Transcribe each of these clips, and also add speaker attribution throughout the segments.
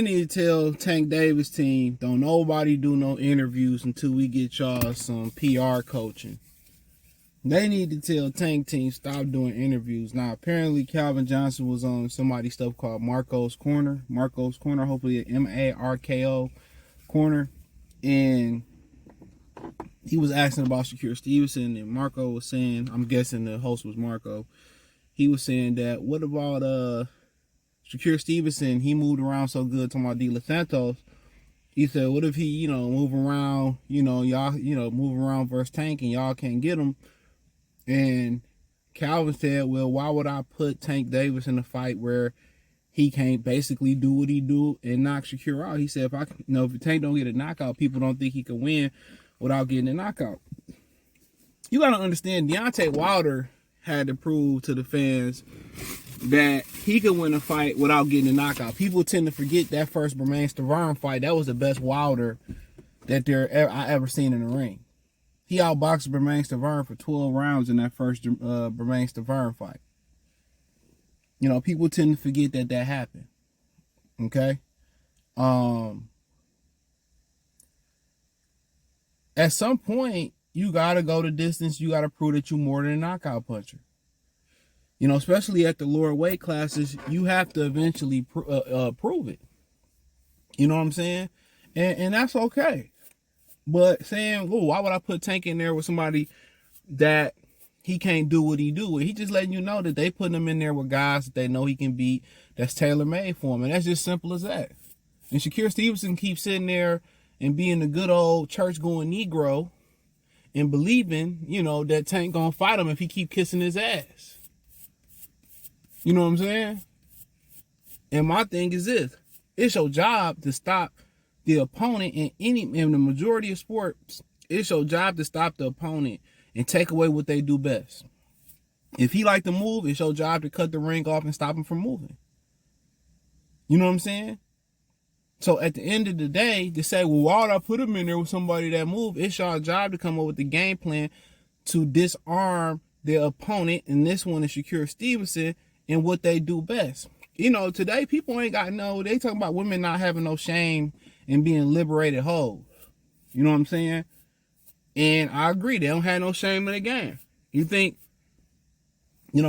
Speaker 1: need to tell Tank Davis team, don't nobody do no interviews until we get y'all some PR coaching. They need to tell Tank team stop doing interviews. Now, apparently Calvin Johnson was on somebody's stuff called Marco's Corner. Marco's Corner, hopefully Marko Corner. And he was asking about Shakur Stevenson, and Marco was saying, I'm guessing the host was Marco. He was saying that, what about Shakur Stevenson? He moved around so good, talking about De Los Santos. He said, what if he, move around, y'all, move around versus Tank and y'all can't get him? And Calvin said, well, why would I put Tank Davis in a fight where he can't basically do what he do and knock Shakur out? He said, if Tank don't get a knockout, people don't think he can win without getting a knockout. You got to understand, Deontay Wilder had to prove to the fans that he could win a fight without getting a knockout. People tend to forget that first Bermane-Stiverne fight. That was the best Wilder that I ever seen in the ring. He outboxed Bermane-Stiverne for 12 rounds in that first Bermane-Stiverne fight. People tend to forget that happened. Okay? At some point, you got to go the distance. You got to prove that you're more than a knockout puncher. Especially at the lower weight classes, you have to eventually prove it. You know what I'm saying? And that's okay. But saying, why would I put Tank in there with somebody that he can't do what he do? He just letting you know that they putting him in there with guys that they know he can beat, that's tailor-made for him. And that's just simple as that. And Shakur Stevenson keeps sitting there and being a good old church-going Negro and believing, that Tank gonna fight him if he keep kissing his ass. You know what I'm saying? And my thing is this. It's your job to stop the opponent in the majority of sports. It's your job to stop the opponent and take away what they do best. If he like to move, it's your job to cut the ring off and stop him from moving. You know what I'm saying? So at the end of the day, to say, well, why would I put him in there with somebody that move? It's your job to come up with the game plan to disarm their opponent. And this one is Shakur Stevenson and what they do best. Today people ain't got they talking about women not having no shame and being liberated hoes. You know what I'm saying? And I agree. They don't have no shame in the game. You think,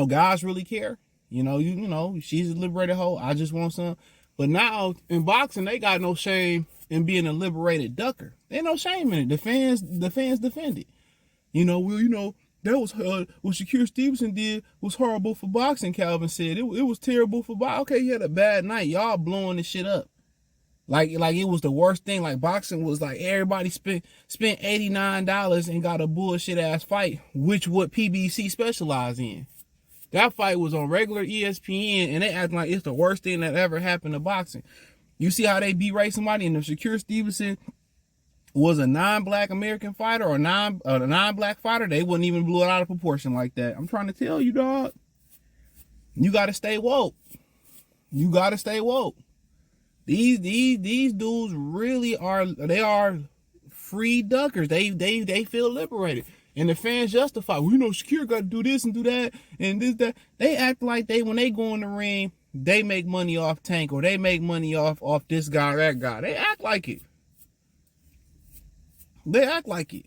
Speaker 1: guys really care? She's a liberated hoe. I just want some. But now in boxing, they got no shame in being a liberated ducker. There's no shame in it. The fans defend it. That was what Shakur Stevenson did was horrible for boxing, Calvin said. It was terrible for boxing. Okay, you had a bad night. Y'all blowing this shit up. Like it was the worst thing. Like boxing was like everybody spent $89 and got a bullshit ass fight, which what PBC specialized in. That fight was on regular ESPN and they acting like it's the worst thing that ever happened to boxing. You see how they berate somebody, and if Shakur Stevenson was a non-black American fighter or a non-black fighter, they wouldn't even blow it out of proportion like that. I'm trying to tell you, dog. You gotta stay woke. You gotta stay woke. These dudes really are free duckers. They feel liberated. And the fans justify, Shakur got to do this and do that and this, that. They act like when they go in the ring, they make money off Tank or they make money off this guy or that guy. They act like it. They act like it.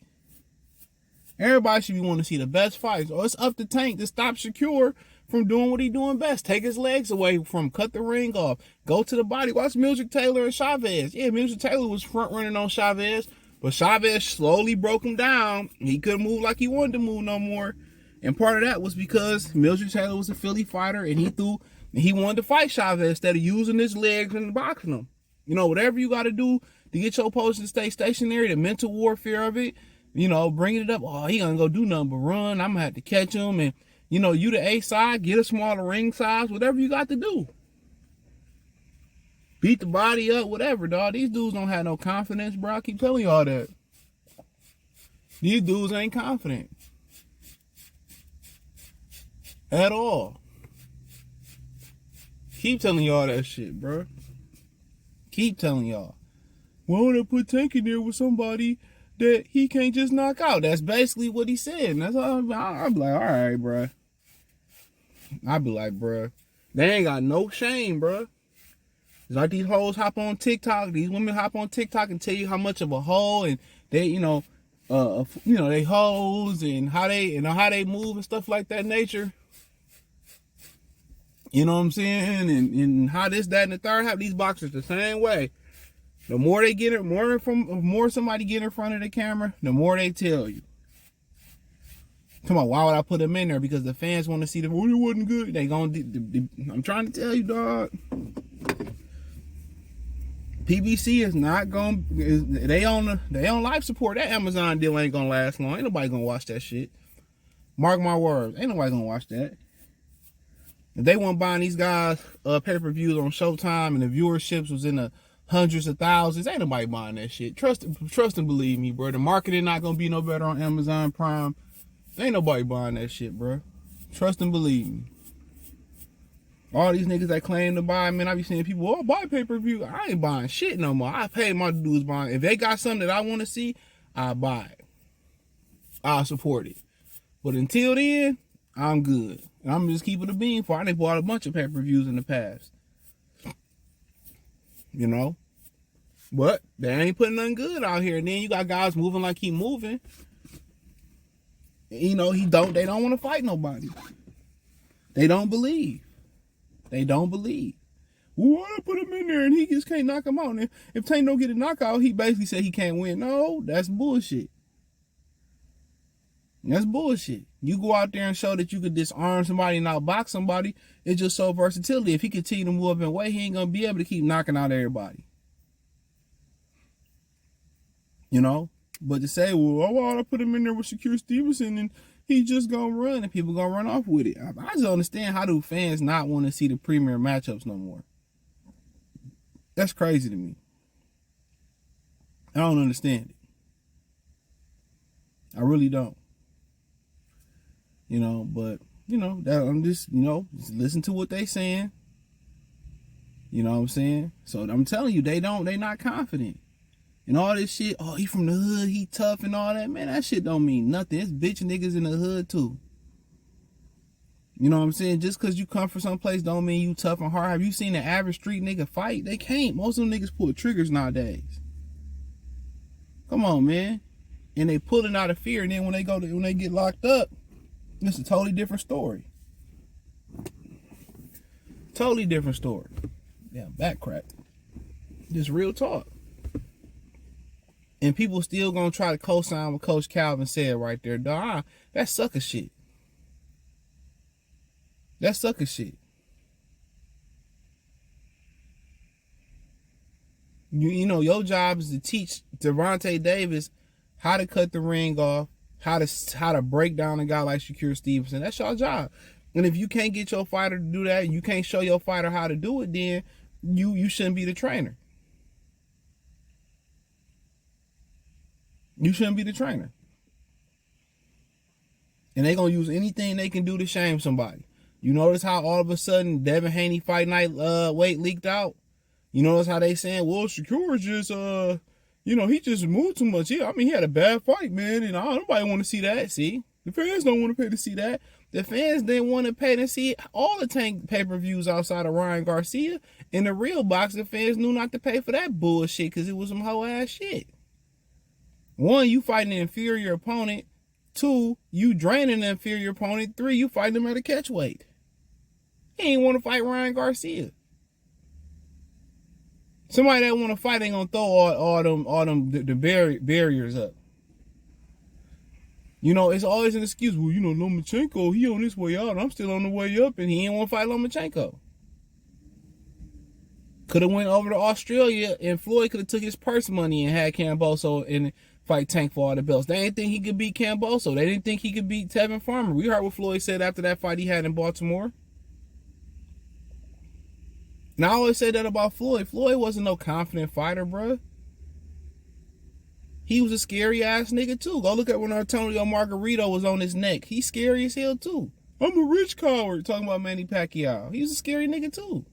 Speaker 1: Everybody should be wanting to see the best fights. Or it's up to Tank to stop Shakur from doing what he doing best. Take his legs away from, cut the ring off, go to the body. Watch Mildred Taylor and Chavez. Yeah, Mildred Taylor was front running on Chavez, but Chavez slowly broke him down. He couldn't move like he wanted to move no more. And part of that was because Mildred Taylor was a Philly fighter and he wanted to fight Chavez instead of using his legs and boxing him. Whatever you got to do to get your opponent to stay stationary, the mental warfare of it, bringing it up. Oh, he gonna go do nothing but run. I'm gonna have to catch him. And, you the A side, get a smaller ring size, whatever you got to do. Beat the body up, whatever, dog. These dudes don't have no confidence, bro. I keep telling y'all that. These dudes ain't confident. At all. Keep telling y'all that shit, bro. Keep telling y'all. Why would I put Tank in there with somebody that he can't just knock out? That's basically what he said. And that's all I'll be like, all right, bro. I'll be like, bro, they ain't got no shame, bro. It's like these hoes hop on TikTok. These women hop on TikTok and tell you how much of a hoe and they, they hoes and how they move and stuff like that nature. You know what I'm saying? And how this, that, and the third have these boxers the same way. The more they get it, more somebody get in front of the camera, the more they tell you. Come on, why would I put them in there? Because the fans want to see them. Oh, it wasn't good. I'm trying to tell you, dog. PBC is not going. They on life support. That Amazon deal ain't gonna last long. Ain't nobody gonna watch that shit. Mark my words. Ain't nobody gonna watch that. If they weren't buying these guys pay-per-views on Showtime and the viewerships was in the hundreds of thousands, ain't nobody buying that shit. Trust and believe me, bro. The marketing not gonna be no better on Amazon Prime. Ain't nobody buying that shit, bro. Trust and believe me. All these niggas that claim to buy, man, I be seeing people, oh, buy pay-per-view. I ain't buying shit no more. I paid my dues buying. If they got something that I want to see, I buy it. I'll support it. But until then, I'm good. And I'm just keeping the bean for. I done bought a bunch of pay-per-views in the past. You know? But they ain't putting nothing good out here. And then you got guys moving like he moving. You know, they don't want to fight nobody. They don't believe. They don't believe. Why I put him in there and he just can't knock him out? And if Tank don't get a knockout, he basically said he can't win. No, that's bullshit. That's bullshit. You go out there and show that you could disarm somebody and outbox somebody. It's just so versatility. If he continue to move up in weight, he ain't gonna be able to keep knocking out everybody. You know? But to say, well, why I put him in there with Shakur Stevenson and he just gonna run and people gonna run off with it. I just don't understand, how do fans not want to see the premier matchups no more? That's crazy to me. I don't understand it. I really don't. You know, but, I'm just listen to what they saying. You know what I'm saying? So I'm telling you, they not confident. And all this shit, oh, he from the hood, he tough and all that. Man, that shit don't mean nothing. It's bitch niggas in the hood too. You know what I'm saying? Just because you come from someplace don't mean you tough and hard. Have you seen the average street nigga fight? They can't. Most of them niggas pull triggers nowadays. Come on, man. And they pulling out of fear. And then when they get locked up, it's a totally different story. Totally different story. Yeah, back cracked. Just real talk. And people still gonna try to co-sign what Coach Calvin said right there. Dog, that's sucker shit. That's sucker shit. You know, your job is to teach Gervonta Davis how to cut the ring off, how to break down a guy like Shakur Stevenson. That's your job. And if you can't get your fighter to do that, and you can't show your fighter how to do it, then you shouldn't be the trainer. You shouldn't be the trainer. And they gonna use anything they can do to shame somebody. You notice how all of a sudden Devin Haney fight night weight leaked out? You notice how they saying, well, Shakur just he just moved too much. Yeah, I mean, he had a bad fight, man, and nobody want to see that. See, the fans don't want to pay to see that. The fans didn't want to pay to see all the Tank pay-per-views outside of Ryan Garcia. In the real box, the fans knew not to pay for that bullshit because it was some hoe ass shit. One, you fighting an inferior opponent. Two, you draining an inferior opponent. Three, you fighting them at a catch weight. He ain't want to fight Ryan Garcia. Somebody that want to fight ain't gonna throw all them barriers up. You know, it's always an excuse. Well, Lomachenko, he on his way out. I'm still on the way up, and he ain't want to fight Lomachenko. Could have went over to Australia, and Floyd could have took his purse money and had Camboso and fight Tank for all the belts. They didn't think he could beat Camboso. They didn't think he could beat Tevin Farmer. We heard what Floyd said after that fight he had in Baltimore. And I always say that about Floyd. Floyd wasn't no confident fighter, bruh. He was a scary ass nigga too. Go look at when Antonio Margarito was on his neck. He's scary as hell too. I'm a rich coward, talking about Manny Pacquiao. He was a scary nigga too.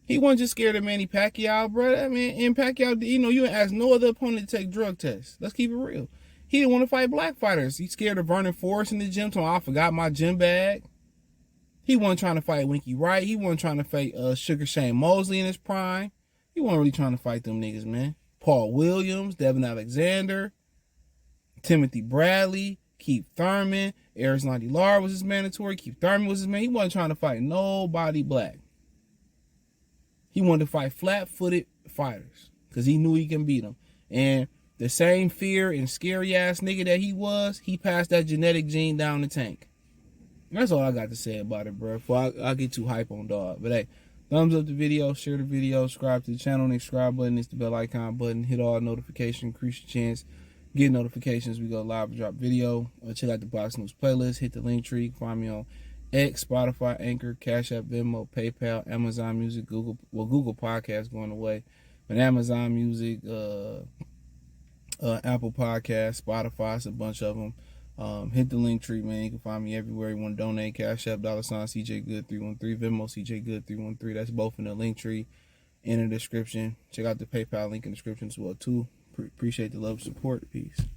Speaker 1: He wasn't just scared of Manny Pacquiao, bro. I mean, and Pacquiao, you asked no other opponent to take drug tests. Let's keep it real. He didn't want to fight black fighters. He's scared of Vernon Forrest in the gym. So I forgot my gym bag. He wasn't trying to fight Winky Wright. He wasn't trying to fight Sugar Shane Mosley in his prime. He wasn't really trying to fight them niggas, man. Paul Williams, Devin Alexander, Timothy Bradley, Keith Thurman, Arizona Lara was his mandatory. Keith Thurman was his man. He wasn't trying to fight nobody black. He wanted to fight flat-footed fighters because he knew he can beat them. And the same fear and scary-ass nigga that he was, he passed that genetic gene down the tank. That's all I got to say about it, bro. Before I get too hype on dog. But hey, thumbs up the video, share the video, subscribe to the channel. The subscribe button is the bell icon button. Hit all notifications, increase your chance. Get notifications. We go live and drop video. Check out the Box News playlist. Hit the link tree. Find me on X, Spotify, Anchor, Cash App, Venmo, PayPal, Amazon Music, Google Podcasts going away, but Amazon Music, Apple Podcasts, Spotify, it's a bunch of them. Hit the link tree, man. You can find me everywhere. You want to donate, Cash App, $ CJ Good 313, Venmo CJ Good 313. That's both in the link tree in the description. Check out the PayPal link in the description as well too. Appreciate the love and support. Peace.